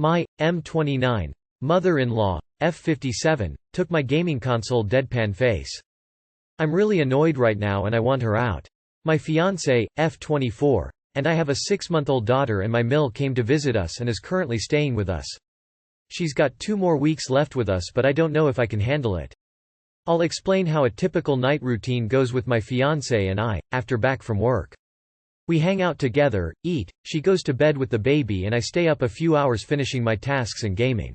My M29 mother-in-law, F57, took my gaming console deadpan face. I'm really annoyed right now and I want her out. My fiancé, F24, and I have a 6-month-old daughter and my mill came to visit us and is currently staying with us. She's got 2 more weeks left with us but I don't know if I can handle it. I'll explain how a typical night routine goes with my fiancé and I, after back from work. We hang out together, eat, she goes to bed with the baby and I stay up a few hours finishing my tasks and gaming.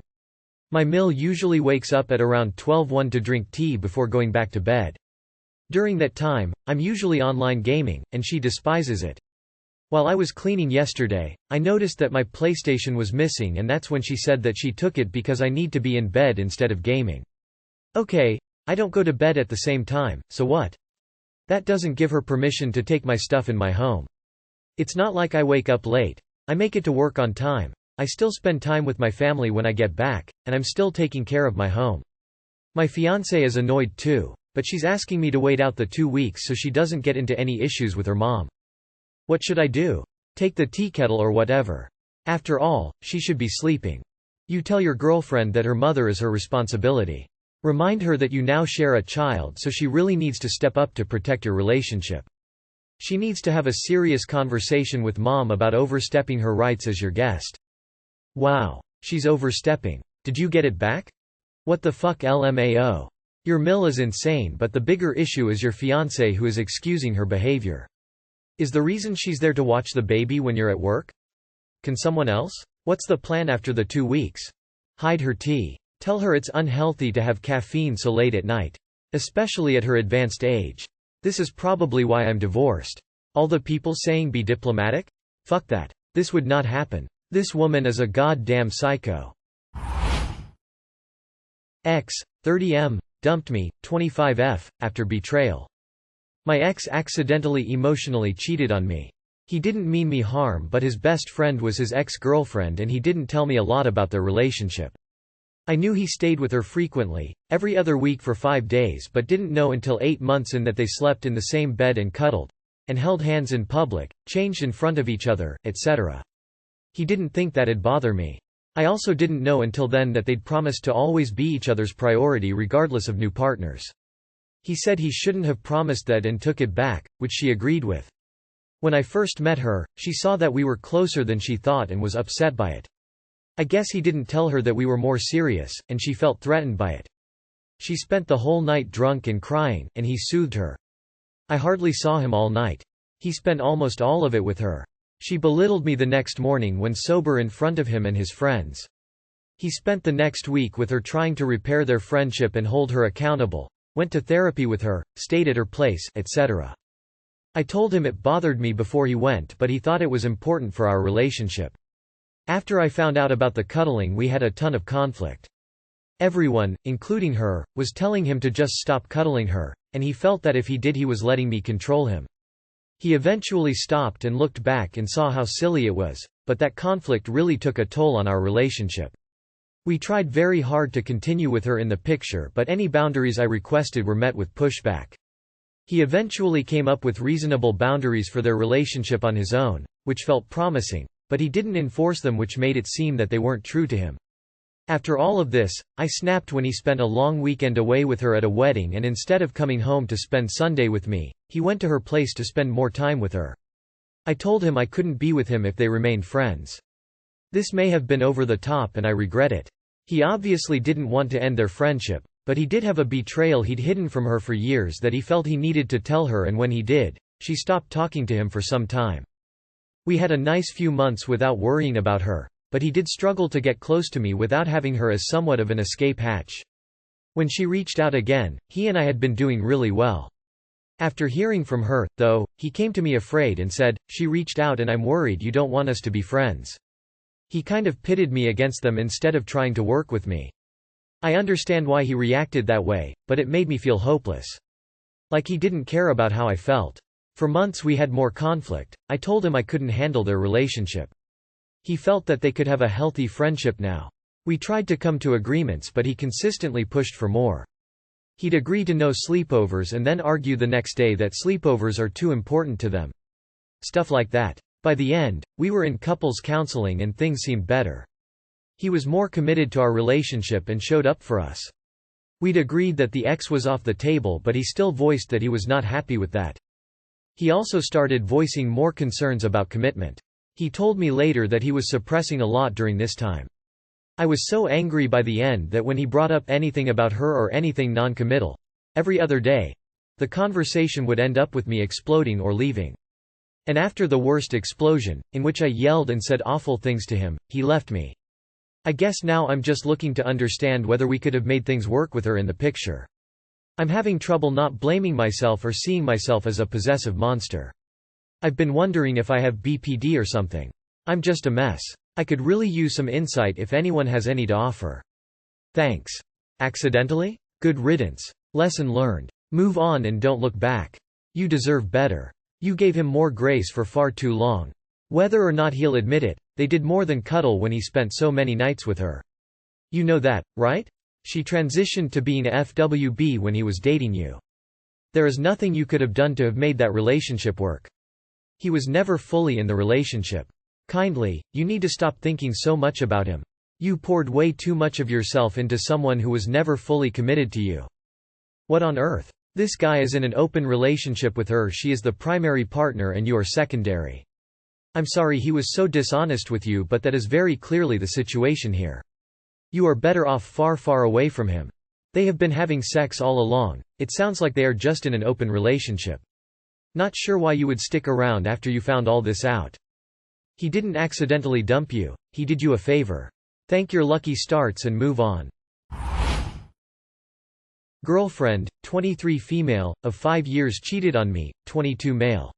My mill usually wakes up at around 12:01 to drink tea before going back to bed. During that time, I'm usually online gaming, and she despises it. While I was cleaning yesterday, I noticed that my PlayStation was missing and that's when she said that she took it because I need to be in bed instead of gaming. Okay, I don't go to bed at the same time, so what? That doesn't give her permission to take my stuff in my home. It's not like I wake up late. I make it to work on time. I still spend time with my family when I get back, and I'm still taking care of my home. My fiancé is annoyed too, but she's asking me to wait out the 2 weeks so she doesn't get into any issues with her mom. What should I do? Take the tea kettle or whatever. After all, she should be sleeping. You tell your girlfriend that her mother is her responsibility. Remind her that you now share a child so she really needs to step up to protect your relationship. She needs to have a serious conversation with mom about overstepping her rights as your guest. Wow. She's overstepping. Did you get it back? What the fuck LMAO? Your mill is insane but the bigger issue is your fiancé who is excusing her behavior. Is the reason she's there to watch the baby when you're at work? Can someone else? What's the plan after the 2 weeks? Hide her tea. Tell her it's unhealthy to have caffeine so late at night. Especially at her advanced age. This is probably why I'm divorced. All the people saying be diplomatic? Fuck that. This would not happen. This woman is a goddamn psycho. X, 30M, dumped me, 25F, after betrayal. My ex accidentally emotionally cheated on me. He didn't mean me harm but his best friend was his ex-girlfriend and he didn't tell me a lot about their relationship. I knew he stayed with her frequently, every other week for 5 days but didn't know until 8 months in that they slept in the same bed and cuddled, and held hands in public, changed in front of each other, etc. He didn't think that'd bother me. I also didn't know until then that they'd promised to always be each other's priority regardless of new partners. He said he shouldn't have promised that and took it back, which she agreed with. When I first met her, she saw that we were closer than she thought and was upset by it. I guess he didn't tell her that we were more serious, and she felt threatened by it. She spent the whole night drunk and crying, and he soothed her. I hardly saw him all night. He spent almost all of it with her. She belittled me the next morning when sober in front of him and his friends. He spent the next week with her trying to repair their friendship and hold her accountable, went to therapy with her, stayed at her place, etc. I told him it bothered me before he went but he thought it was important for our relationship. After I found out about the cuddling we had a ton of conflict. Everyone, including her, was telling him to just stop cuddling her, and he felt that if he did he was letting me control him. He eventually stopped and looked back and saw how silly it was, but that conflict really took a toll on our relationship. We tried very hard to continue with her in the picture but any boundaries I requested were met with pushback. He eventually came up with reasonable boundaries for their relationship on his own, which felt promising. But he didn't enforce them which made it seem that they weren't true to him. After all of this, I snapped when he spent a long weekend away with her at a wedding and instead of coming home to spend Sunday with me, he went to her place to spend more time with her. I told him I couldn't be with him if they remained friends. This may have been over the top and I regret it. He obviously didn't want to end their friendship, but he did have a betrayal he'd hidden from her for years that he felt he needed to tell her and when he did, she stopped talking to him for some time. We had a nice few months without worrying about her, but he did struggle to get close to me without having her as somewhat of an escape hatch. When she reached out again, he and I had been doing really well. After hearing from her, though, he came to me afraid and said, "She reached out and I'm worried you don't want us to be friends." He kind of pitted me against them instead of trying to work with me. I understand why he reacted that way, but it made me feel hopeless. Like he didn't care about how I felt. For months we had more conflict. I told him I couldn't handle their relationship. He felt that they could have a healthy friendship now. We tried to come to agreements but he consistently pushed for more. He'd agree to no sleepovers and then argue the next day that sleepovers are too important to them. Stuff like that. By the end, we were in couples counseling and things seemed better. He was more committed to our relationship and showed up for us. We'd agreed that the ex was off the table, but he still voiced that he was not happy with that. He also started voicing more concerns about commitment. He told me later that he was suppressing a lot during this time. I was so angry by the end that when he brought up anything about her or anything non-committal, every other day, the conversation would end up with me exploding or leaving. And after the worst explosion, in which I yelled and said awful things to him, he left me. I guess now I'm just looking to understand whether we could have made things work with her in the picture. I'm having trouble not blaming myself or seeing myself as a possessive monster. I've been wondering if I have BPD or something. I'm just a mess. I could really use some insight if anyone has any to offer. Thanks. Accidentally? Good riddance. Lesson learned. Move on and don't look back. You deserve better. You gave him more grace for far too long. Whether or not he'll admit it, they did more than cuddle when he spent so many nights with her. You know that, right? She transitioned to being a FWB when he was dating you. There is nothing you could have done to have made that relationship work. He was never fully in the relationship. Kindly, you need to stop thinking so much about him. You poured way too much of yourself into someone who was never fully committed to you. What on earth? This guy is in an open relationship with her. She is the primary partner and you are secondary. I'm sorry he was so dishonest with you, but that is very clearly the situation here. You are better off far, far away from him. They have been having sex all along. It sounds like they are just in an open relationship. Not sure why you would stick around after you found all this out. He didn't accidentally dump you, he did you a favor. Thank your lucky stars and move on. Girlfriend, 23 female, of 5 years cheated on me, 22 male.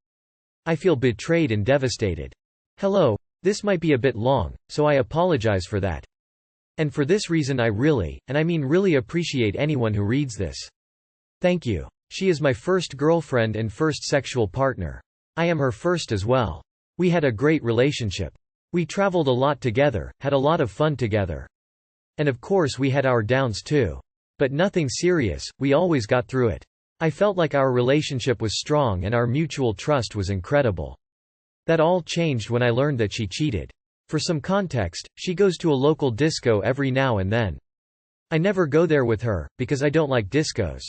I feel betrayed and devastated. Hello, this might be a bit long, so I apologize for that. And for this reason I really, and I mean really appreciate anyone who reads this. Thank you. She is my first girlfriend and first sexual partner. I am her first as well. We had a great relationship. We traveled a lot together, had a lot of fun together. And of course we had our downs too. But nothing serious, we always got through it. I felt like our relationship was strong and our mutual trust was incredible. That all changed when I learned that she cheated. For some context, she goes to a local disco every now and then. I never go there with her, because I don't like discos.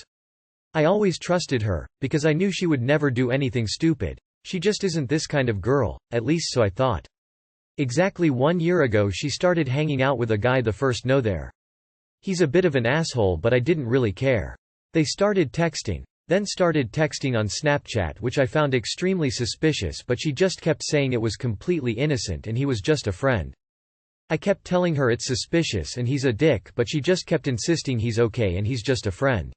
I always trusted her, because I knew she would never do anything stupid. She just isn't this kind of girl, at least so I thought. Exactly 1 year ago she started hanging out with a guy the first know there. He's a bit of an asshole but I didn't really care. They started texting. Then started texting on Snapchat, which I found extremely suspicious, but she just kept saying it was completely innocent and he was just a friend. I kept telling her it's suspicious and he's a dick, but she just kept insisting he's okay and he's just a friend.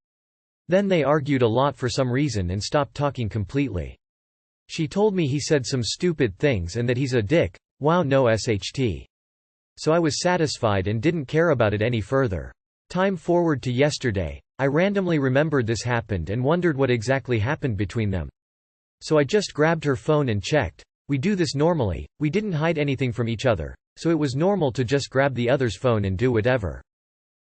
Then they argued a lot for some reason and stopped talking completely. She told me he said some stupid things and that he's a dick. Wow, no SHT. So I was satisfied and didn't care about it any further. Time forward to yesterday. I randomly remembered this happened and wondered what exactly happened between them. So I just grabbed her phone and checked. We do this normally, we didn't hide anything from each other, so it was normal to just grab the other's phone and do whatever.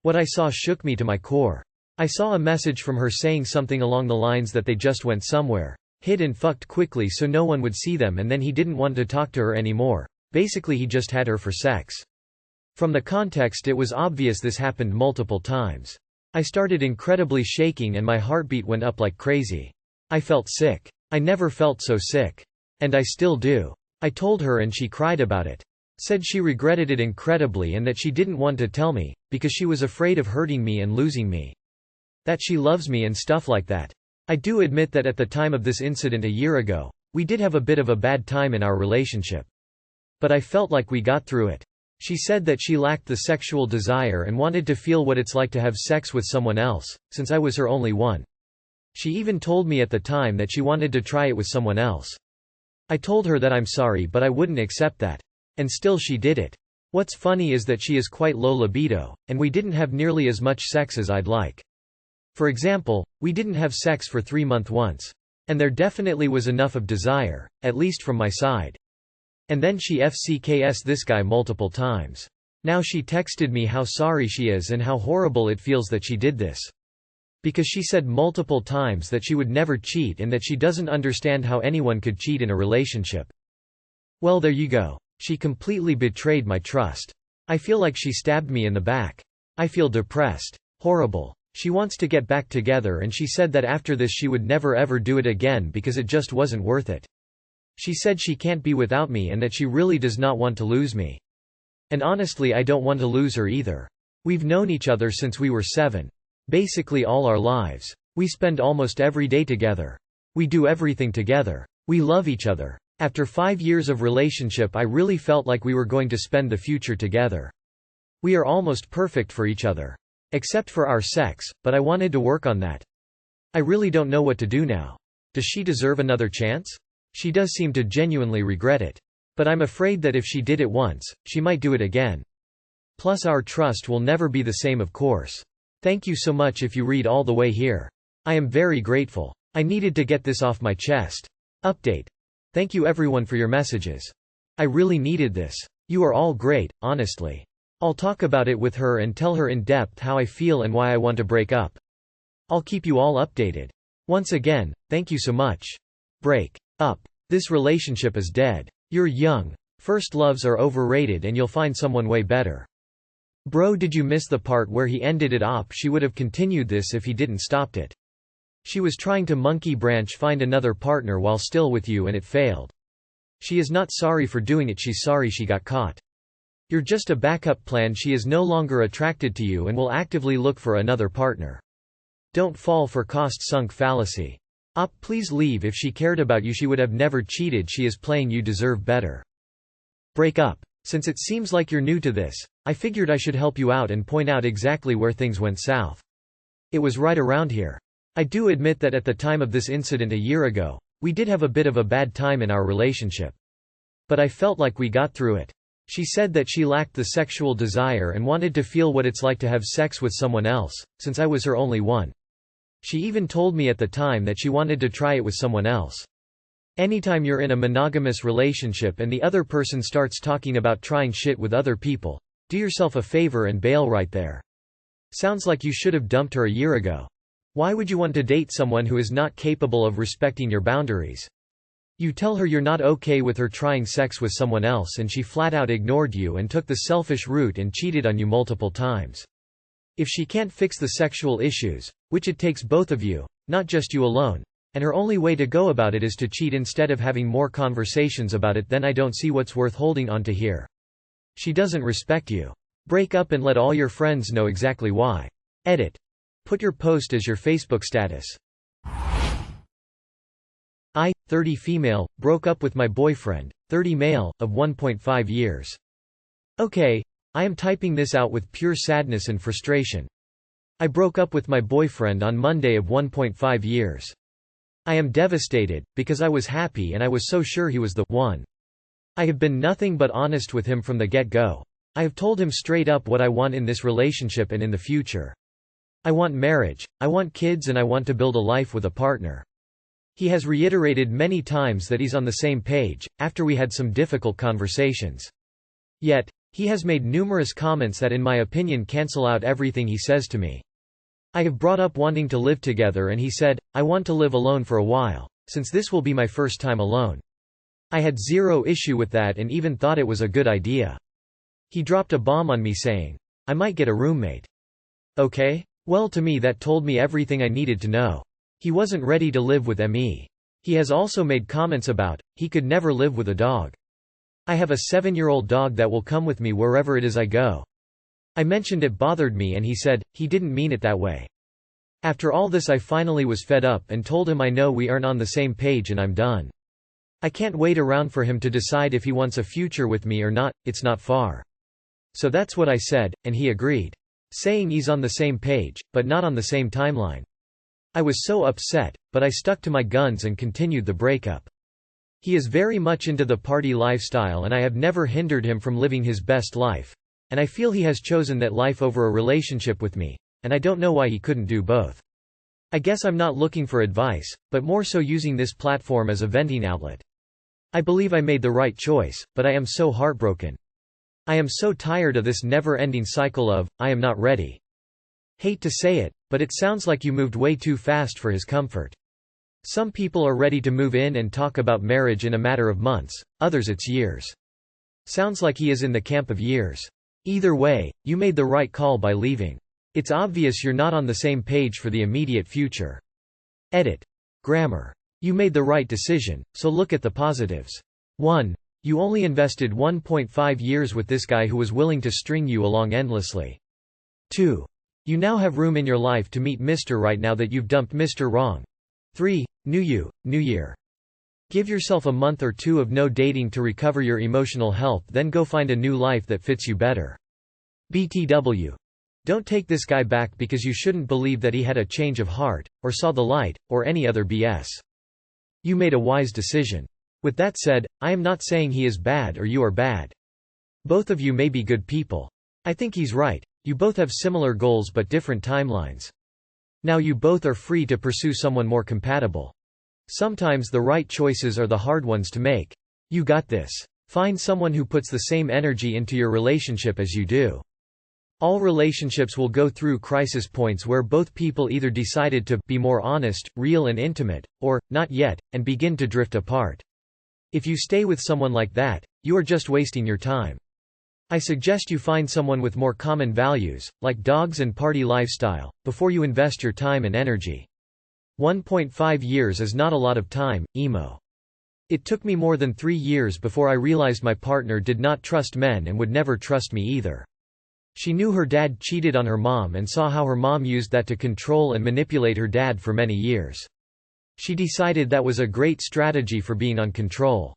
What I saw shook me to my core. I saw a message from her saying something along the lines that they just went somewhere, hid and fucked quickly so no one would see them, and then he didn't want to talk to her anymore. Basically he just had her for sex. From the context it was obvious this happened multiple times. I started incredibly shaking and my heartbeat went up like crazy. I felt sick. I never felt so sick. And I still do. I told her and she cried about it. Said she regretted it incredibly and that she didn't want to tell me, because she was afraid of hurting me and losing me. That she loves me and stuff like that. I do admit that at the time of this incident a year ago, we did have a bit of a bad time in our relationship. But I felt like we got through it. She said that she lacked the sexual desire and wanted to feel what it's like to have sex with someone else, since I was her only one. She even told me at the time that she wanted to try it with someone else. I told her that I'm sorry but I wouldn't accept that. And still she did it. What's funny is that she is quite low libido, and we didn't have nearly as much sex as I'd like. For example, we didn't have sex for 3 months once. And there definitely was enough of desire, at least from my side. And then she FCKS this guy multiple times. Now she texted me how sorry she is and how horrible it feels that she did this. Because she said multiple times that she would never cheat and that she doesn't understand how anyone could cheat in a relationship. Well, there you go. She completely betrayed my trust. I feel like she stabbed me in the back. I feel depressed. Horrible. She wants to get back together and she said that after this she would never ever do it again because it just wasn't worth it. She said she can't be without me and that she really does not want to lose me. And honestly I don't want to lose her either. We've known each other since we were 7. Basically all our lives. We spend almost every day together. We do everything together. We love each other. After 5 years of relationship I really felt like we were going to spend the future together. We are almost perfect for each other. Except for our sex, but I wanted to work on that. I really don't know what to do now. Does she deserve another chance? She does seem to genuinely regret it. But I'm afraid that if she did it once, she might do it again. Plus our trust will never be the same of course. Thank you so much if you read all the way here. I am very grateful. I needed to get this off my chest. Update. Thank you everyone for your messages. I really needed this. You are all great, honestly. I'll talk about it with her and tell her in depth how I feel and why I want to break up. I'll keep you all updated. Once again, thank you so much. Break up. This relationship is dead. You're young. First loves are overrated and you'll find someone way better. Bro, did you miss the part where he ended it up? She would have continued this if he didn't stopped it. She was trying to monkey branch find another partner while still with you and it failed. She is not sorry for doing it, she's sorry she got caught. You're just a backup plan. She is no longer attracted to you and will actively look for another partner. Don't fall for cost-sunk fallacy. Please leave. If she cared about you she would have never cheated. She is playing. You deserve better. Break up. Since it seems like you're new to this, I figured I should help you out and point out exactly where things went south. It was right around here. I do admit that at the time of this incident a year ago, we did have a bit of a bad time in our relationship. But I felt like we got through it. She said that she lacked the sexual desire and wanted to feel what it's like to have sex with someone else, since I was her only one. She even told me at the time that she wanted to try it with someone else. Anytime you're in a monogamous relationship and the other person starts talking about trying shit with other people, do yourself a favor and bail right there. Sounds like you should have dumped her a year ago. Why would you want to date someone who is not capable of respecting your boundaries? You tell her you're not okay with her trying sex with someone else and she flat out ignored you and took the selfish route and cheated on you multiple times. If she can't fix the sexual issues, which it takes both of you, not just you alone, and her only way to go about it is to cheat instead of having more conversations about it, then I don't see what's worth holding on to here. She doesn't respect you. Break up and let all your friends know exactly why. Edit. Put your post as your Facebook status. I, 30 female, broke up with my boyfriend, 30 male, of 1.5 years. Okay, I am typing this out with pure sadness and frustration. I broke up with my boyfriend on Monday of 1.5 years. I am devastated, because I was happy and I was so sure he was the one. I have been nothing but honest with him from the get-go. I have told him straight up what I want in this relationship and in the future. I want marriage, I want kids, and I want to build a life with a partner. He has reiterated many times that he's on the same page, after we had some difficult conversations. Yet, he has made numerous comments that in my opinion cancel out everything he says to me. I have brought up wanting to live together and he said, I want to live alone for a while, since this will be my first time alone. I had zero issue with that and even thought it was a good idea. He dropped a bomb on me saying, I might get a roommate. Okay? Well, to me that told me everything I needed to know. He wasn't ready to live with me. He has also made comments about, he could never live with a dog. I have a 7-year-old dog that will come with me wherever it is I go. I mentioned it bothered me and he said, he didn't mean it that way. After all this I finally was fed up and told him I know we aren't on the same page and I'm done. I can't wait around for him to decide if he wants a future with me or not, it's not far. So that's what I said, and he agreed. Saying he's on the same page, but not on the same timeline. I was so upset, but I stuck to my guns and continued the breakup. He is very much into the party lifestyle and I have never hindered him from living his best life. And I feel he has chosen that life over a relationship with me, and I don't know why he couldn't do both. I guess I'm not looking for advice, but more so using this platform as a venting outlet. I believe I made the right choice, but I am so heartbroken. I am so tired of this never-ending cycle of, I am not ready. Hate to say it, but it sounds like you moved way too fast for his comfort. Some people are ready to move in and talk about marriage in a matter of months, others it's years. Sounds like he is in the camp of years. Either way, you made the right call by leaving. It's obvious you're not on the same page for the immediate future. Edit. Grammar. You made the right decision, so look at the positives. 1. You only invested 1.5 years with this guy who was willing to string you along endlessly. 2. You now have room in your life to meet Mr. Right now that you've dumped Mr. Wrong. 3. New you, new year. Give yourself a month or two of no dating to recover your emotional health, then go find a new life that fits you better. BTW. Don't take this guy back because you shouldn't believe that he had a change of heart, or saw the light, or any other BS. You made a wise decision. With that said, I am not saying he is bad or you are bad. Both of you may be good people. I think he's right. You both have similar goals but different timelines. Now you both are free to pursue someone more compatible. Sometimes the right choices are the hard ones to make. You got this. Find someone who puts the same energy into your relationship as you do. All relationships will go through crisis points where both people either decided to be more honest, real and intimate, or, not yet, and begin to drift apart. If you stay with someone like that, you are just wasting your time. I suggest you find someone with more common values, like dogs and party lifestyle, before you invest your time and energy. 1.5 years is not a lot of time, emo. It took me more than 3 years before I realized my partner did not trust men and would never trust me either. She knew her dad cheated on her mom and saw how her mom used that to control and manipulate her dad for many years. She decided that was a great strategy for being on control.